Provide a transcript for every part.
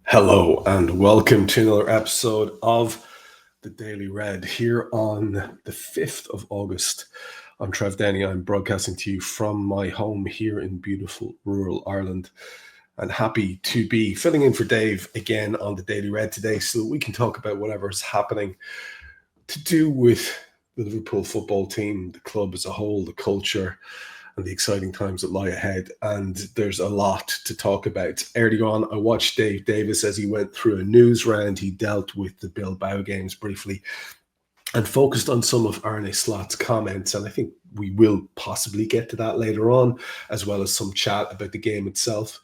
Hello and welcome to another episode of the Daily Red here on the 5th of August. I'm Trev Downey. I'm broadcasting to you from my home here in beautiful rural Ireland, and happy to be filling in for Dave again on the Daily Red today so we can talk about whatever is happening to do with the Liverpool football team, the club as a whole, the culture, and the exciting times that lie ahead. And there's a lot to talk about. Earlier on, I watched Dave Davis as he went through a news round. He dealt with the Bilbao games briefly and focused on some of Arne Slot's comments. And I think we will possibly get to that later on, as well as some chat about the game itself.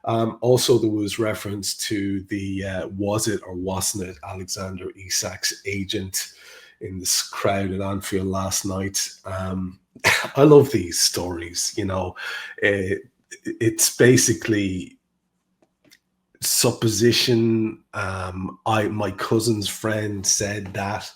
Also, there was reference to the was it or wasn't it Alexander Isak's agent in this crowd at Anfield last night. I love these stories, it's basically supposition. My cousin's friend said that,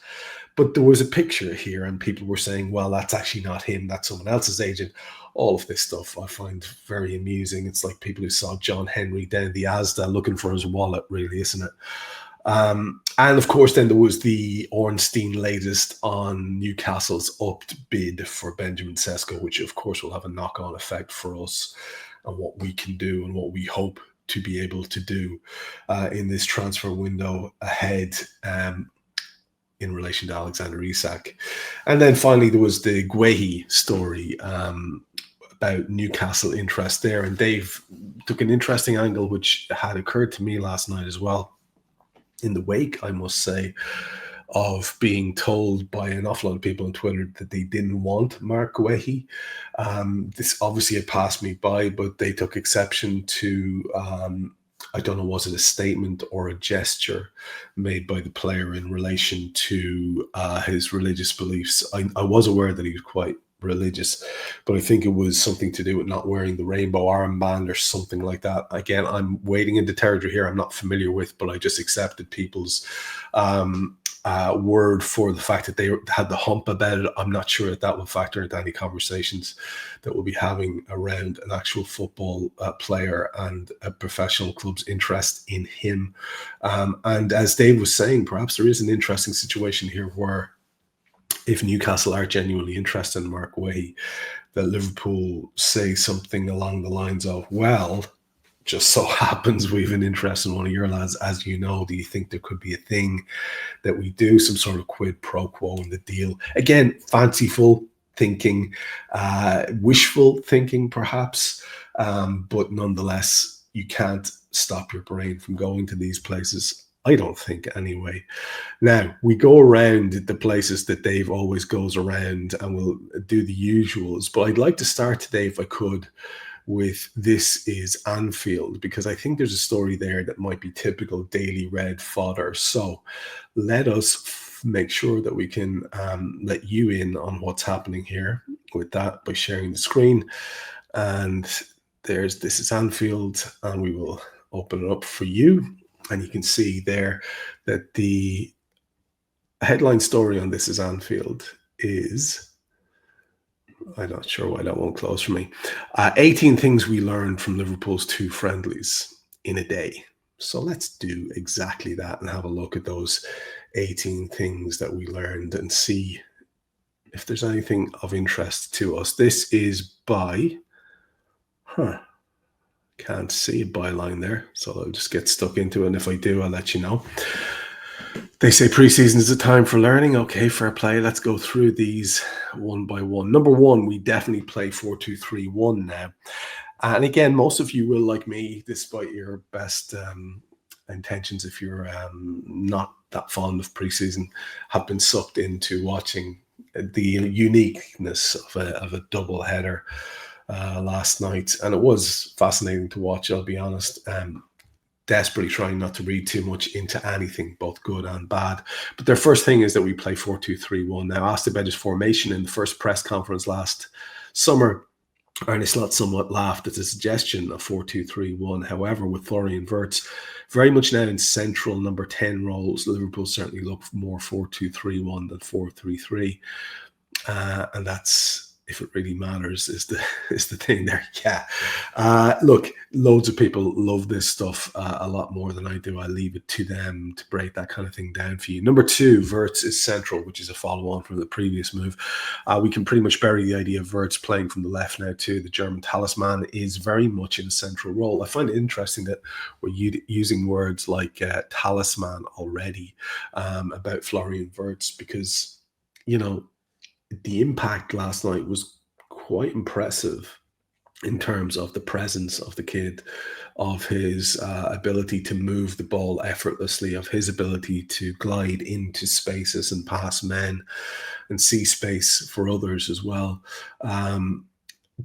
but there was a picture here and people were saying, well, that's actually not him, that's someone else's agent. All of this stuff I find very amusing. It's like people who saw John Henry down the Asda looking for his wallet, really, isn't it? And of course, then there was the Ornstein latest on Newcastle's upped bid for Benjamin Sesko, which of course will have a knock-on effect for us and what we can do and what we hope to be able to do in this transfer window ahead in relation to Alexander Isak. And then finally, there was the Guehi story about Newcastle interest there. And Dave took an interesting angle, which had occurred to me last night as well, in the wake, I must say, of being told by an awful lot of people on Twitter that they didn't want Mark Guehi. This obviously had passed me by, but they took exception to, I don't know, was it a statement or a gesture made by the player in relation to his religious beliefs. I was aware that he was quite religious, but I think it was something to do with not wearing the rainbow armband or something like that. Again, I'm wading into territory here I'm not familiar with, but I just accepted people's word for the fact that they had the hump about it. I'm not sure that will factor into any conversations that we'll be having around an actual football player and a professional club's interest in him. And as Dave was saying, perhaps there is an interesting situation here where if Newcastle are genuinely interested in Mark Guehi, that Liverpool say something along the lines of, well, just so happens we have an interest in one of your lads, as you know, do you think there could be a thing that we do, some sort of quid pro quo in the deal? Again, fanciful thinking, wishful thinking perhaps, but nonetheless, you can't stop your brain from going to these places. I don't think, anyway. Now, we go around the places that Dave always goes around and we'll do the usuals. But I'd like to start today, if I could, with This is Anfield, because I think there's a story there that might be typical Daily Red fodder. So let us make sure that we can let you in on what's happening here with that by sharing the screen. And there's This is Anfield, and we will open it up for you. And you can see there that the headline story on This is Anfield is, I'm not sure why that won't close for me, 18 things we learned from Liverpool's 2 friendlies in a day. So let's do exactly that and have a look at those 18 things that we learned and see if there's anything of interest to us. This is by, can't see a byline there, so I'll just get stuck into it, and if I do, I'll let you know. They say preseason is a time for learning. Okay, fair play. Let's go through these one by one. Number one, we definitely play 4-2-3-1 now. And again, most of you will, like me, despite your best intentions, if you're not that fond of preseason, have been sucked into watching the uniqueness of a double header last night, and it was fascinating to watch, I'll be honest. Desperately trying not to read too much into anything, both good and bad. But their first thing is that we play 4-2-3-1. Now, asked about his formation in the first press conference last summer, Arne Slot somewhat laughed at the suggestion of 4-2-3-1. However, with Florian Wirtz very much now in central number 10 roles, Liverpool certainly look more 4-2-3-1 than 4-3-3. And that's if it really matters is the thing there. Yeah. Look, loads of people love this stuff a lot more than I do. I leave it to them to break that kind of thing down for you. Number 2, Wirtz is central, which is a follow-on from the previous move. We can pretty much bury the idea of Wirtz playing from the left now too. The German talisman is very much in a central role. I find it interesting that we're using words like talisman already about Florian Wirtz, because, you know, the impact last night was quite impressive in terms of the presence of the kid, of his ability to move the ball effortlessly, of his ability to glide into spaces and pass men and see space for others as well.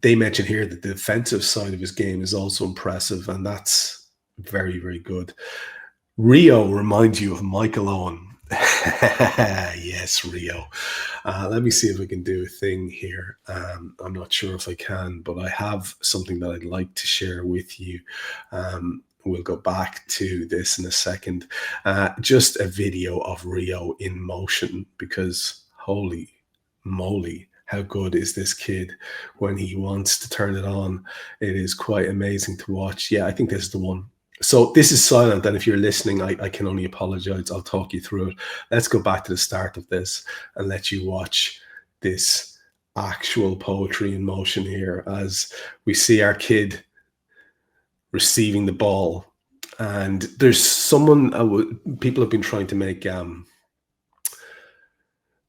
They mentioned here that the defensive side of his game is also impressive, and that's very, very good. Rio reminds you of Michael Owen. Yes, Rio. Let me see if I can do a thing here. I'm not sure if I can, but I have something that I'd like to share with you. We'll go back to this in a second. Just a video of Rio in motion, because holy moly, how good is this kid when he wants to turn it on? It is quite amazing to watch. Yeah, I think this is the one. So this is silent, and if you're listening, I can only apologize. I'll talk you through it. Let's go back to the start of this and let you watch this actual poetry in motion here as we see our kid receiving the ball. And there's someone, people have been trying to make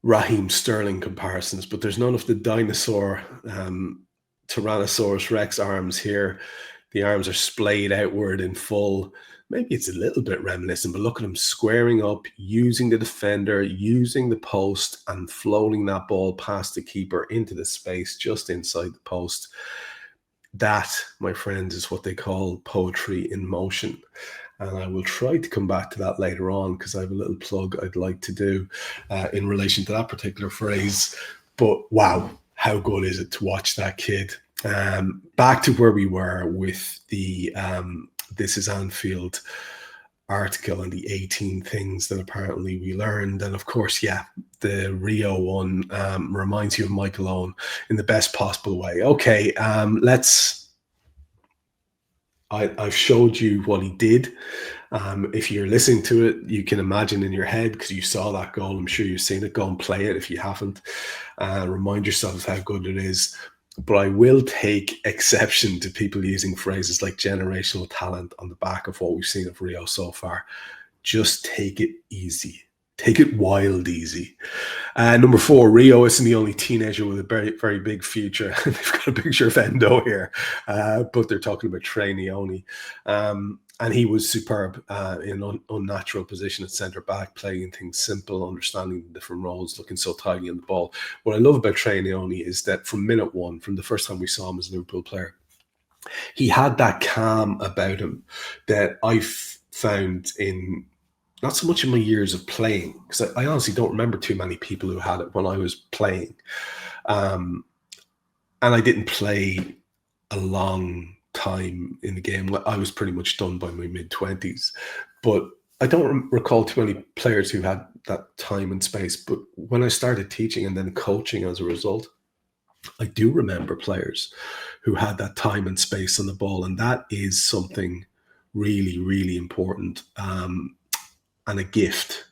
Raheem Sterling comparisons, but there's none of the dinosaur Tyrannosaurus Rex arms here. The arms are splayed outward in full. Maybe it's a little bit reminiscent, but look at him squaring up, using the defender, using the post, and floating that ball past the keeper into the space just inside the post. That, my friends, is what they call poetry in motion. And I will try to come back to that later on, because I have a little plug I'd like to do in relation to that particular phrase. But wow, how good is it to watch that kid? Back to where we were with the This is Anfield article and the 18 things that apparently we learned. And of course, yeah, the Rio one reminds you of Michael Owen in the best possible way. Okay, I've showed you what he did. If you're listening to it, you can imagine in your head, because you saw that goal. I'm sure you've seen it. Go and play it if you haven't. Remind yourself how good it is. But I will take exception to people using phrases like generational talent on the back of what we've seen of Rio so far. Just take it easy. Take it wild easy. Number 4, Rio isn't the only teenager with a very, very big future. They've got a picture of Endo here, but they're talking about Trev Downey. And he was superb in an unnatural position at centre-back, playing things simple, understanding the different roles, looking so tidy on the ball. What I love about Trev Downey is that from minute one, from the first time we saw him as a Liverpool player, he had that calm about him that I've found in not so much in my years of playing, because I honestly don't remember too many people who had it when I was playing. And I didn't play a long time in the game. I was pretty much done by my mid-20s. But I don't recall too many players who had that time and space. But when I started teaching and then coaching as a result, I do remember players who had that time and space on the ball. And that is something really, really important. And a gift.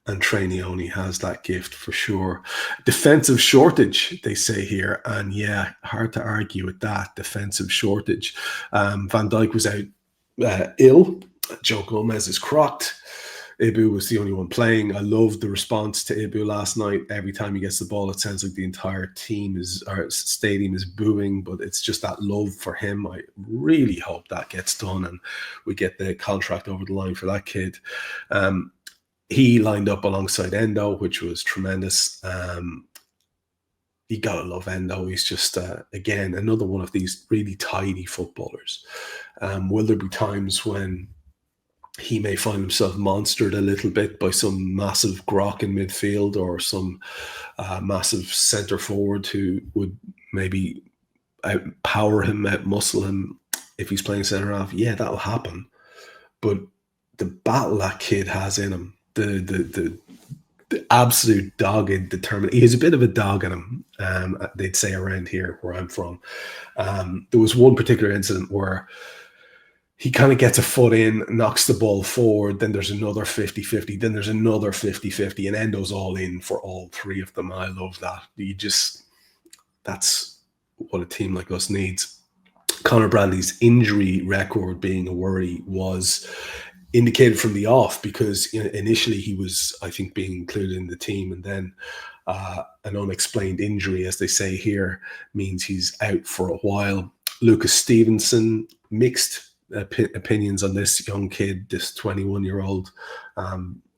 And Trev Downey has that gift for sure. Defensive shortage, they say here. And yeah, hard to argue with that. Defensive shortage. Van Dijk was out ill. Joe Gomez is crocked. Ibu was the only one playing. I loved the response to Ibu last night. Every time he gets the ball, it sounds like the entire stadium is booing, but it's just that love for him. I really hope that gets done and we get the contract over the line for that kid. He lined up alongside Endo, which was tremendous. You gotta love Endo. He's just, again, another one of these really tidy footballers. Will there be times when he may find himself monstered a little bit by some massive grok in midfield or some massive centre forward who would maybe outpower him, outmuscle him if he's playing centre half? Yeah, that'll happen. But the battle that kid has in him, the The absolute dogged determined. He has a bit of a dog in him, they'd say around here where I'm from. There was one particular incident where he kind of gets a foot in, knocks the ball forward, then there's another 50-50, then there's another 50-50, and Endo's all in for all three of them. I love that. That's what a team like us needs. Conor Bradley's injury record being a worry was indicated from the off, because initially he was, I think, being included in the team, and then an unexplained injury, as they say here, means he's out for a while. Lucas Stevenson, mixed opinions on this young kid, this 21-year-old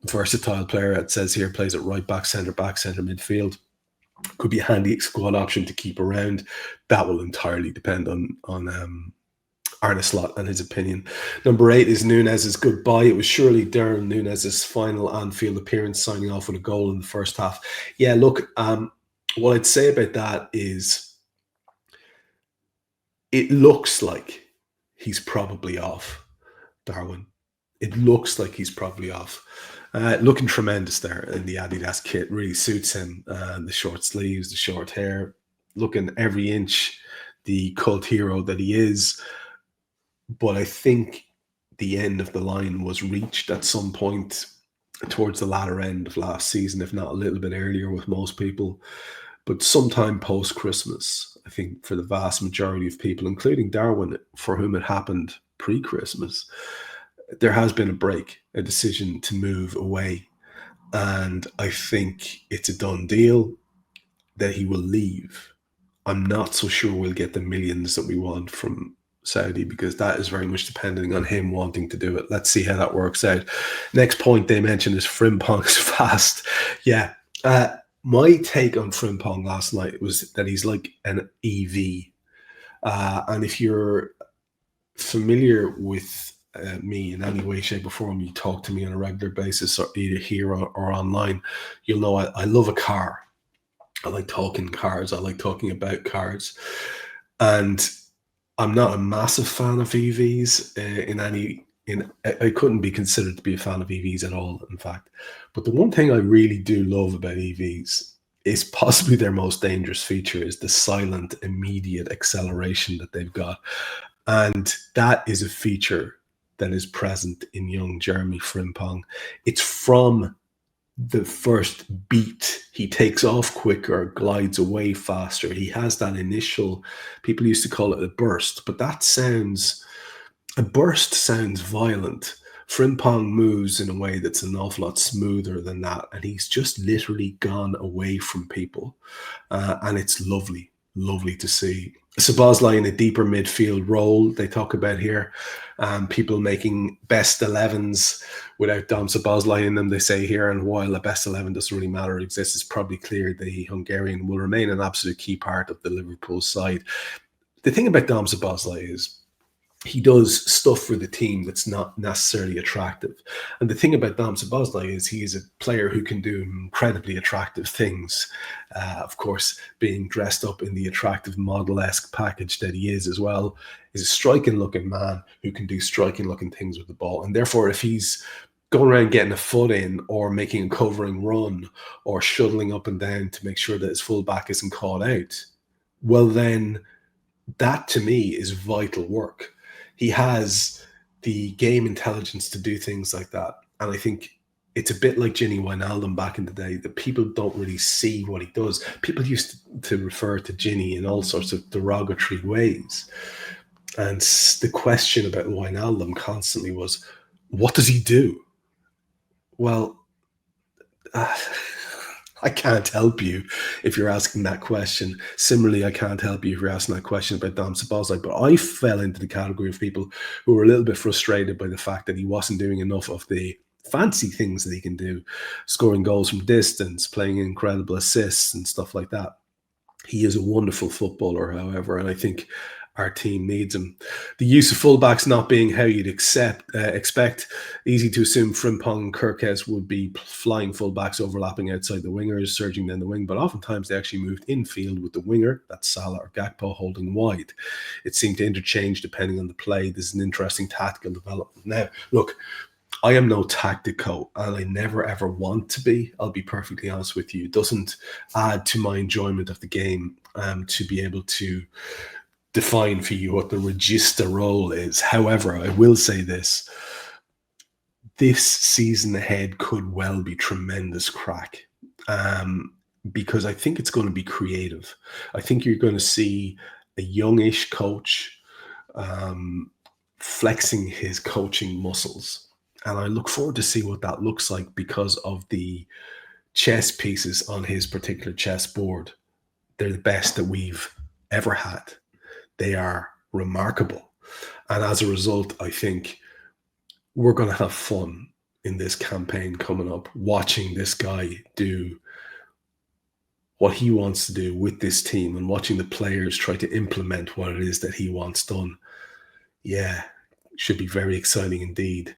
versatile player. It says here plays at right back, centre midfield. Could be a handy squad option to keep around. That will entirely depend on Arne Slot and his opinion. Number 8 is Nunez's goodbye. It was surely Darren Nunez's final Anfield appearance, signing off with a goal in the first half. Yeah, look, what I'd say about that is it looks like he's probably off, Darwin. It looks like he's probably off. Looking tremendous there in the Adidas kit. Really suits him. The short sleeves, the short hair. Looking every inch the cult hero that he is. But I think the end of the line was reached at some point towards the latter end of last season, if not a little bit earlier with most people. But sometime post-Christmas, I think for the vast majority of people, including Darwin, for whom it happened pre-Christmas, there has been a break, a decision to move away. And I think it's a done deal that he will leave. I'm not so sure we'll get the millions that we want from Saudi, because that is very much depending on him wanting to do it. Let's see how that works out. Next point they mentioned is Frimpong's fast. Yeah. My take on Frimpong last night was that he's like an EV. And if you're familiar with me in any way, shape or form, you talk to me on a regular basis, or either here or online, you'll know I love a car. I like talking cars. I like talking about cars. And I'm not a massive fan of EVs I couldn't be considered to be a fan of EVs at all, in fact. But the one thing I really do love about EVs is possibly their most dangerous feature is the silent, immediate acceleration that they've got. And that is a feature that is present in young Jeremy Frimpong. It's from the first beat. He takes off quicker, glides away faster. He has that initial, people used to call it a burst, but a burst sounds violent. Frimpong moves in a way that's an awful lot smoother than that, and he's just literally gone away from people, and it's lovely to see. Szoboszlai in a deeper midfield role, they talk about here. People making best 11s without Dom Szoboszlai in them, they say here, and while a best 11 doesn't really matter or exists, it's probably clear the Hungarian will remain an absolute key part of the Liverpool side. The thing about Dom Szoboszlai is he does stuff for the team that's not necessarily attractive. And the thing about Dom Szoboszlai is he is a player who can do incredibly attractive things. Of course, being dressed up in the attractive model-esque package that he is as well, is a striking-looking man who can do striking-looking things with the ball. And therefore, if he's going around getting a foot in or making a covering run or shuttling up and down to make sure that his fullback isn't caught out, well then, that to me is vital work. He has the game intelligence to do things like that. And I think it's a bit like Gini Wijnaldum back in the day, that people don't really see what he does. People used to refer to Gini in all sorts of derogatory ways. And the question about Wijnaldum constantly was, what does he do? Well, I can't help you if you're asking that question. Similarly, I can't help you if you're asking that question about Dom Szoboszlai. But I fell into the category of people who were a little bit frustrated by the fact that he wasn't doing enough of the fancy things that he can do, scoring goals from distance, playing incredible assists and stuff like that. He is a wonderful footballer, however, and I think our team needs him. The use of fullbacks not being how you'd expect. Easy to assume Frimpong and Kirkes would be flying fullbacks overlapping outside the wingers, surging down the wing, but oftentimes they actually moved infield with the winger, that's Salah or Gakpo, holding wide. It seemed to interchange depending on the play. This is an interesting tactical development. Now, look, I am no tactico, and I never ever want to be. I'll be perfectly honest with you. It doesn't add to my enjoyment of the game to be able to define for you what the regista role is. However, I will say this. This season ahead could well be tremendous crack, because I think it's going to be creative. I think you're going to see a youngish coach flexing his coaching muscles. And I look forward to see what that looks like because of the chess pieces on his particular chessboard. They're the best that we've ever had. They are remarkable. And as a result, I think we're going to have fun in this campaign coming up, watching this guy do what he wants to do with this team and watching the players try to implement what it is that he wants done. Yeah, should be very exciting indeed.